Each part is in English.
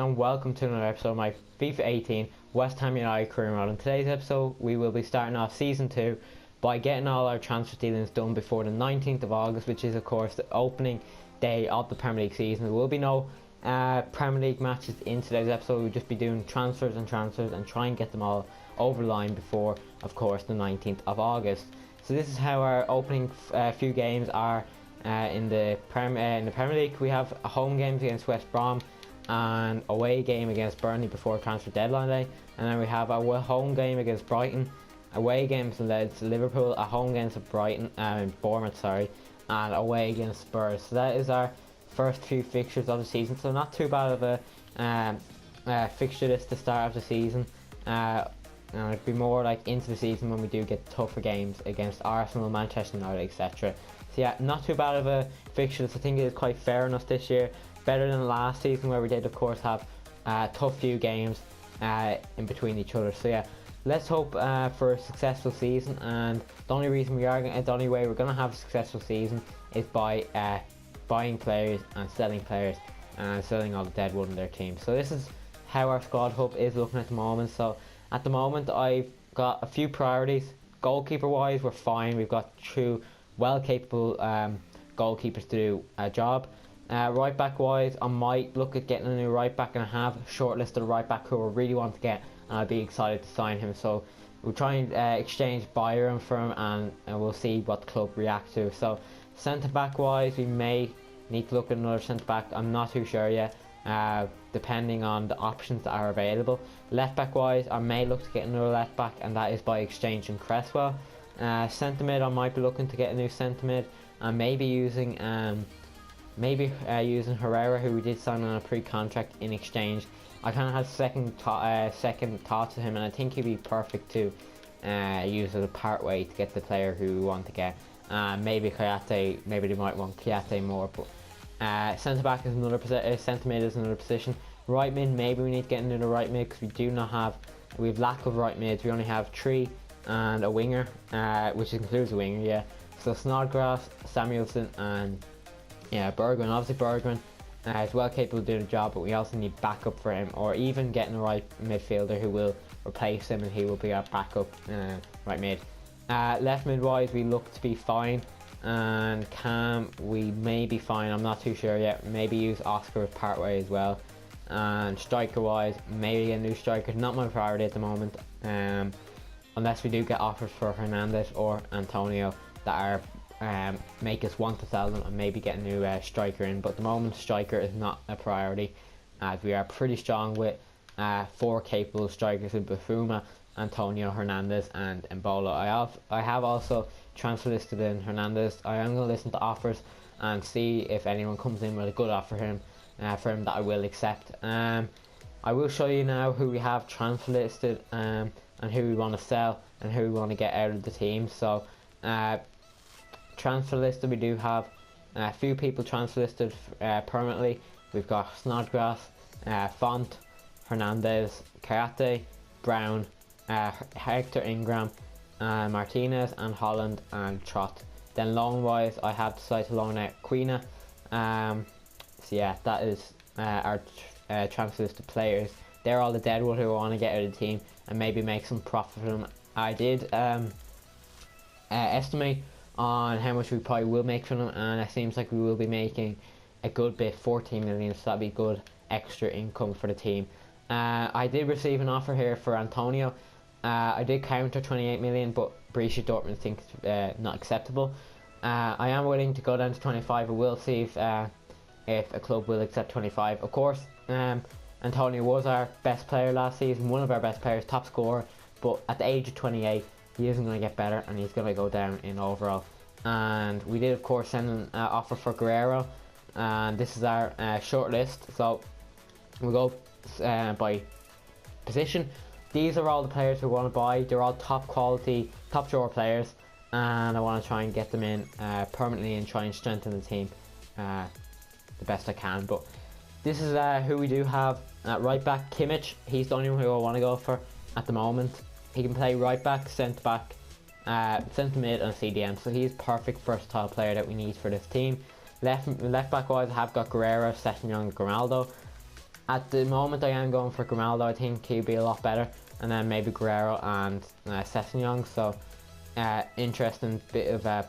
and welcome to another episode of my FIFA 18 West Ham United career mode. In today's episode we will be starting off Season 2 by getting all our transfer dealings done before the 19th of August, which is of course the opening day of the Premier League season. There will be no Premier League matches in today's episode. We'll just be doing transfers and try and get them all over the line before of course the 19th of August. So this is how our opening few games are. In the Premier League, we have a home game against West Brom and away game against Burnley before transfer deadline day, and then we have a home game against Brighton, away games against Liverpool, a home against Bournemouth, and away against Spurs. So that is our first few fixtures of the season. So not too bad of a fixture list to start of the season. And it'd be more like into the season when we do get tougher games against Arsenal, Manchester United, etc. So yeah, not too bad of a fixture. So I think it is quite fair enough this year. Better than last season where we did of course have tough few games in between each other. So yeah, let's hope for a successful season. And the only way we're going to have a successful season is by buying players and selling players and selling all the dead wood in their team. So this is how our squad hub is looking at the moment. So at the moment I've got a few priorities. Goalkeeper wise, we're fine. We've got two well capable goalkeepers to do a job. Right back wise, I might look at getting a new right back, and I have shortlisted a right back who I really want to get, and I'd be excited to sign him. So we'll try and exchange Byron for him, and we'll see what the club reacts to. So centre back wise, we may need to look at another centre back. I'm not too sure yet, depending on the options that are available. Left back wise, I may look to get another left back, and that is by exchanging Cresswell. Centre mid, I might be looking to get a new centre mid, and maybe using Herrera, who we did sign on a pre-contract in exchange. I kind of had second thoughts of him, and I think he'd be perfect to use as a part way to get the player who we want to get. Maybe Kayate, maybe they might want Kayate more, but centre back is another position. Centre mid is another position. Right mid, maybe we need to get into the right mid because we have lack of right mids. We only have 3 and a winger, which includes a winger, yeah. So Snodgrass, Samuelson, and Bergwijn. Obviously Bergwijn is well capable of doing the job, but we also need backup for him, or even getting a right midfielder who will replace him, and he will be our backup right mid. Left mid wise, we look to be fine, and Cam, we may be fine. I'm not too sure yet. Maybe use Oscar as part way as well. And striker wise, maybe a new striker. Not my priority at the moment. Unless we do get offers for Hernandez or Antonio that are make us want to sell them and maybe get a new striker in. But at the moment striker is not a priority, as we are pretty strong with 4 capable strikers in Bafuma, Antonio, Hernandez and Embolo. I have also transfer listed in Hernandez. I am going to listen to offers and see if anyone comes in with a good offer for him that I will accept. I will show you now who we have transfer listed and who we want to sell and who we want to get out of the team. So transfer listed, we do have a few people transfer listed permanently. We've got Snodgrass, Font, Hernandez, Kayate, Brown, Hector Ingram, Martinez, and Holland and Trott. Then loan wise, I have decided to loan out Quina. So yeah, that is our transfer listed players. They're all the deadwood who I want to get out of the team and maybe make some profit from them. I did estimate on how much we probably will make from them, and it seems like we will be making a good bit, 14 million, so that'd be good extra income for the team. I did receive an offer here for Antonio. I did counter 28 million, but Borussia Dortmund thinks not acceptable. I am willing to go down to 25. I will see if a club will accept 25. Of course, Antonio was our best player last season, one of our best players, top scorer, but at the age of 28 he isn't going to get better and he's going to go down in overall. And we did of course send an offer for Guerrero, and this is our short list. So we'll go by position. These are all the players we want to buy. They're all top quality, top drawer players, and I want to try and get them in permanently and try and strengthen the team the best I can. But this is who we do have at right back. Kimmich, he's the only one who I want to go for at the moment. He can play right back, centre back, centre mid and CDM, so he's perfect versatile player that we need for this team. Left back wise, I have got Guerrero, Sessegnon, Grimaldo. At the moment I am going for Grimaldo. I think he'd be a lot better, and then maybe Guerrero and Sessegnon. So interesting bit of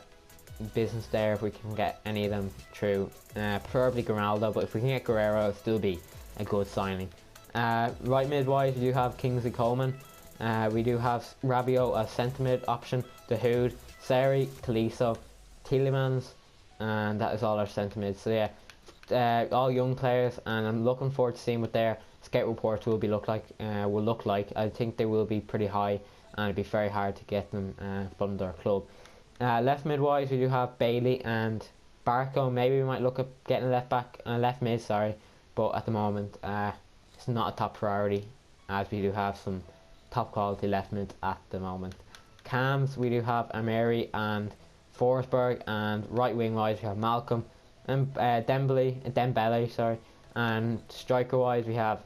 business there if we can get any of them through. Preferably Grimaldo, but if we can get Guerrero, it'll still be a good signing. Right mid-wise, we do have Kingsley Coleman. We do have Rabiot as centre mid option, Dahoud, Seri, Tolisso, Tielemans, and that is all our centre mids. So yeah, all young players, and I'm looking forward to seeing what their scout reports will look like. I think they will be pretty high, and it'd be very hard to get them from their club. Left mid-wise, we do have Bailey and Barco. Maybe we might look at getting a left mid, sorry, but at the moment it's not a top priority, as we do have some top quality left mid at the moment. Cams, we do have Ameri and Forsberg, and right wing wise we have Malcolm and Dembele, sorry, and striker wise we have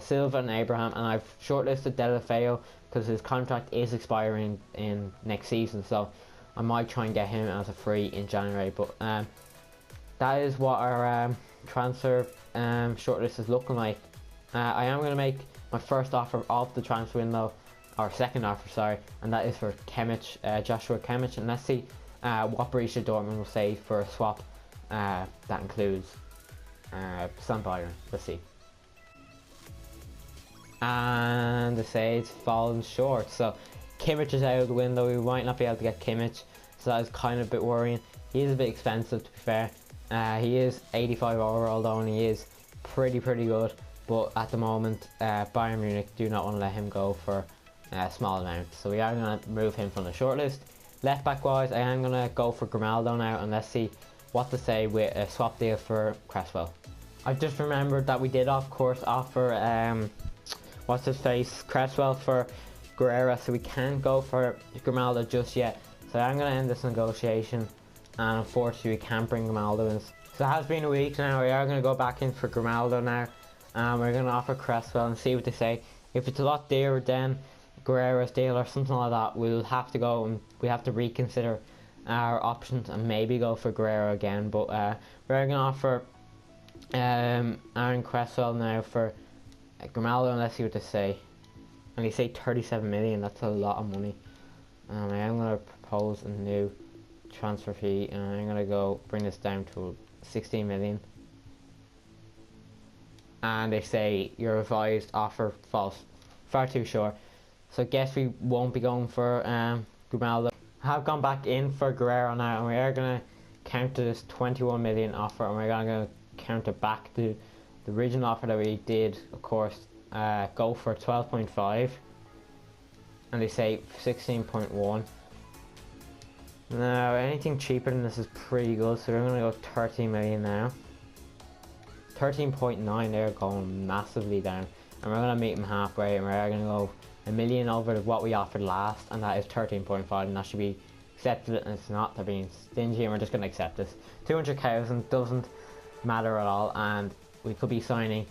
Silva and Abraham, and I've shortlisted Delafeo because his contract is expiring in next season, so I might try and get him as a free in January. But that is what our transfer shortlist is looking like. I am going to make my first offer of the transfer window, or second offer, sorry, and that is for Kimmich, Joshua Kimmich, and let's see what Borussia Dortmund will say for a swap that includes Sam Byron. Let's see. And they say it's fallen short, so Kimmich is out of the window. We might not be able to get Kimmich, so that is kind of a bit worrying. He is a bit expensive, to be fair. He is 85 overall though, and he is pretty good, but at the moment Bayern Munich do not want to let him go for a small amount, so we are going to move him from the shortlist. Left back wise, I am going to go for Grimaldo now, and let's see what to say with a swap deal for Cresswell. I've just remembered that we did of course offer what's his face, Cresswell for Guerrero, so we can't go for Grimaldo just yet. So I'm going to end this negotiation, and unfortunately we can't bring Grimaldo in. So it has been a week now. We are going to go back in for Grimaldo now, and we're going to offer Cresswell and see what they say. If it's a lot dearer than Guerrero's deal or something like that, we'll have to go and we have to reconsider our options and maybe go for Guerrero again. But we're going to offer Aaron Cresswell now for Grimaldo, and let's see what they say. And they say 37 million, that's a lot of money. I am going to propose a new transfer fee, and I'm going to go bring this down to 16 million. And they say your revised offer false, far too short. So I guess we won't be going for Grimaldo. I have gone back in for Guerrero now, and we are going to counter this 21 million offer, and we're going to counter back to the original offer that we did, of course. Go for 12.5, and they say 16.1. Now anything cheaper than this is pretty good, so we're going to go 13 million now. 13.9, they're going massively down, and we're going to meet them halfway, and we're going to go a million over what we offered last, and that is 13.5, and that should be accepted. And it's not, they're being stingy, and we're just going to accept this. 200,000 doesn't matter at all, and we could be signing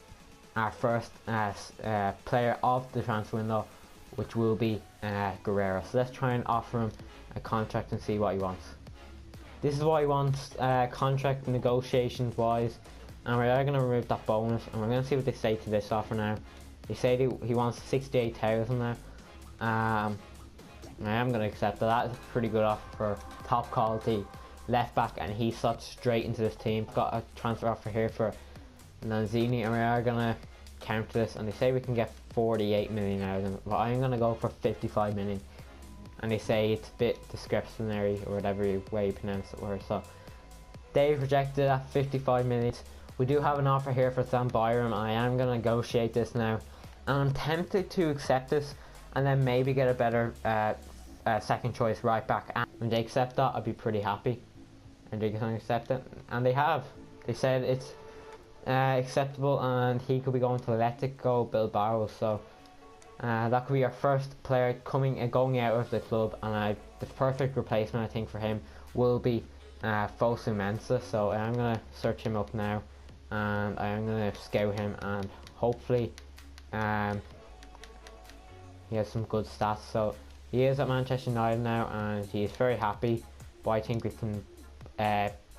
our first player of the transfer window, which will be Guerrero. So let's try and offer him a contract and see what he wants. This is what he wants, contract negotiations wise, and we are going to remove that bonus, and we're going to see what they say to this offer now. They say he wants 68,000 now. I am going to accept that. That is a pretty good offer for top quality left back, and he slots straight into this team. Got a transfer offer here for Lanzini, and we are going to counter this, and they say we can get 48 million out of them, but I'm going to go for 55 million, and they say it's a bit discretionary, or whatever way you pronounce it word. So they've rejected at 55 million. We do have an offer here for Sam Byram, and I am going to negotiate this now, and I'm tempted to accept this and then maybe get a better second choice right back. And when they accept that, I'd be pretty happy, and they can accept it, and they have. They said it's acceptable, and he could be going to Atletico Bilbao, so that could be our first player going out of the club, and the perfect replacement I think for him will be Fosu Mensah. So I'm going to search him up now, and I'm going to scout him, and hopefully he has some good stats. So he is at Manchester United now, and he is very happy, but I think we can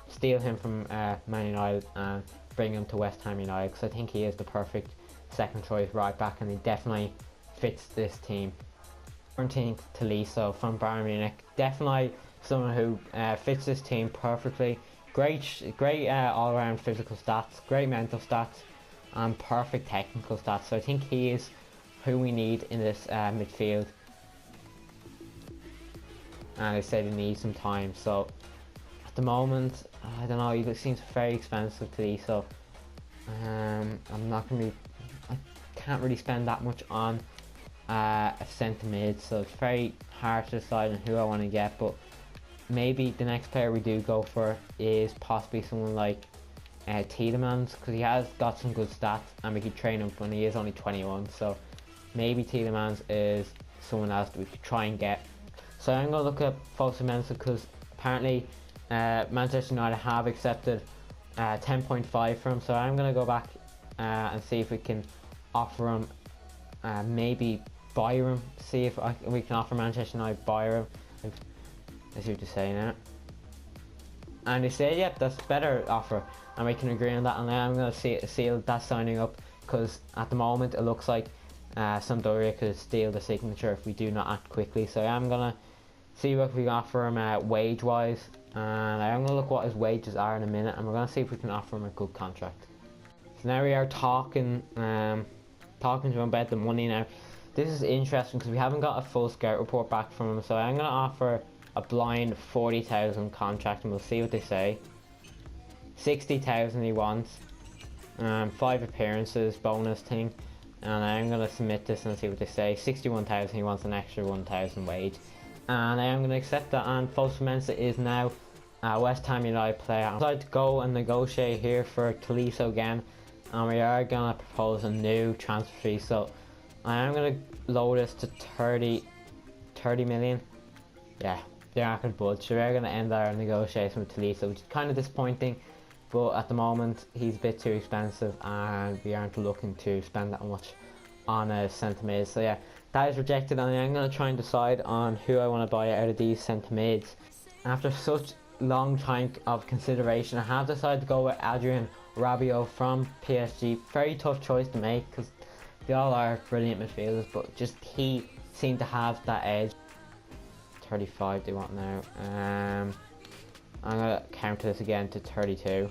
steal him from Man United and bring him to West Ham United, because I think he is the perfect second choice right back, and he definitely fits this team. I think Tolisso from Bayern Munich, definitely someone who fits this team perfectly. Great all-round physical stats, great mental stats, and perfect technical stats. So I think he is who we need in this midfield. And I said he needs some time. So at the moment, I don't know. He seems very expensive to these. So I'm not gonna be. I can't really spend that much on a centre mid. So it's very hard to decide on who I want to get. But maybe the next player we do go for is possibly someone like Tielemans, because he has got some good stats and we could train him when he is only 21. So maybe Tielemans is someone else that we could try and get. So I'm going to look at Fosu-Mensah, because apparently Manchester United have accepted 10.5 for him. So I'm going to go back and see if we can offer him, maybe buy him, see if we can offer Manchester United buy him. I see what you're saying now. And they say, yep, that's a better offer, and we can agree on that. And I'm going to seal that signing up, because at the moment it looks like Sampdoria could steal the signature if we do not act quickly. So I'm going to see what we can offer him wage wise, and I'm going to look what his wages are in a minute, and we're going to see if we can offer him a good contract. So now we are talking to him about the money now. This is interesting because we haven't got a full scout report back from him, so I'm going to offer a blind 40,000 contract, and we'll see what they say. 60,000 he wants, 5 appearances bonus thing, and I'm going to submit this and see what they say. 61,000 he wants, an extra 1,000 wage, and I am going to accept that. And Fosu-Mensah is now a West Ham United player. I decided to go and negotiate here for Tolisso again, and we are going to propose a new transfer fee. So I am going to lower this to 30 million. Yeah, they aren't going to budge, so we're going to end our negotiation with Tolisso, which is kind of disappointing, but at the moment he's a bit too expensive and we aren't looking to spend that much on a centre mid. So yeah, that is rejected, and I'm going to try and decide on who I want to buy out of these centre mids. After such long time of consideration, I have decided to go with Adrien Rabiot from PSG. Very tough choice to make, because they all are brilliant midfielders, but just he seemed to have that edge. 35 they want now. I'm going to counter this again to 32.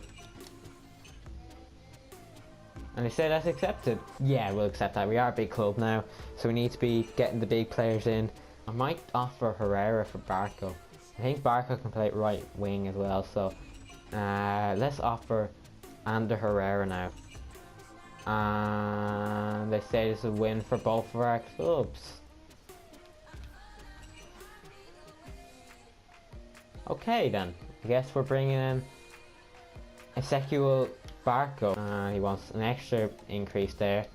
And they say that's accepted. Yeah, we'll accept that. We are a big club now, so we need to be getting the big players in. I might offer Herrera for Barco. I think Barco can play right wing as well, so let's offer Ander Herrera now. And they say this is a win for both of our clubs. Okay then, I guess we're bringing in Ezequiel Barco. He wants an extra increase there,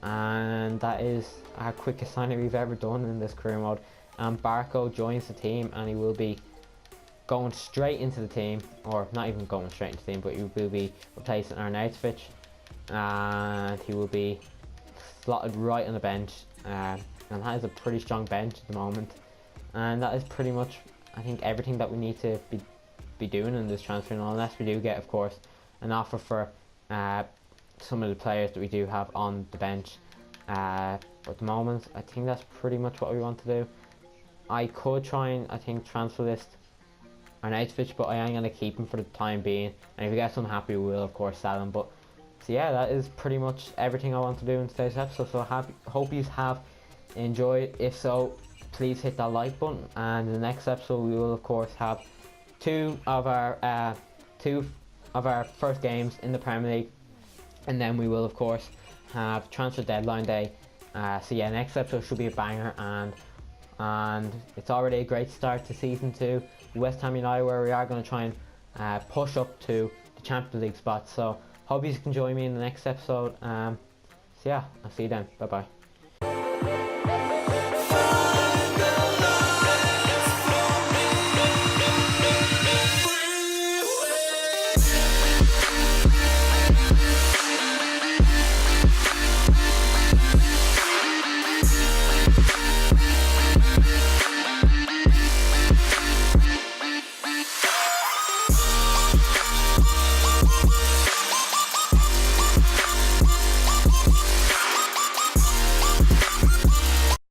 and that is our quickest signing we've ever done in this career mode. And Barco joins the team, and he will be going straight into the team, or not even going straight into the team, but he will be replacing Arnautovic, and he will be slotted right on the bench, and that is a pretty strong bench at the moment. And that is pretty much, I think, everything that we need to be doing in this transfer, unless we do get, of course, an offer for some of the players that we do have on the bench. But at the moment, I think that's pretty much what we want to do. I could try and, I think, transfer list Arnautovic, but I am going to keep him for the time being, and if we get some happy, we will of course sell him. But so yeah, that is pretty much everything I want to do in today's episode. So hope you have enjoyed. If so, please hit that like button, and in the next episode we will of course have two of our first games in the Premier League, and then we will of course have transfer deadline day. So yeah, next episode should be a banger, and it's already a great start to season 2 West Ham United, where we are going to try and push up to the Champions League spot. So hope you can join me in the next episode. So yeah, I'll see you then. Bye bye.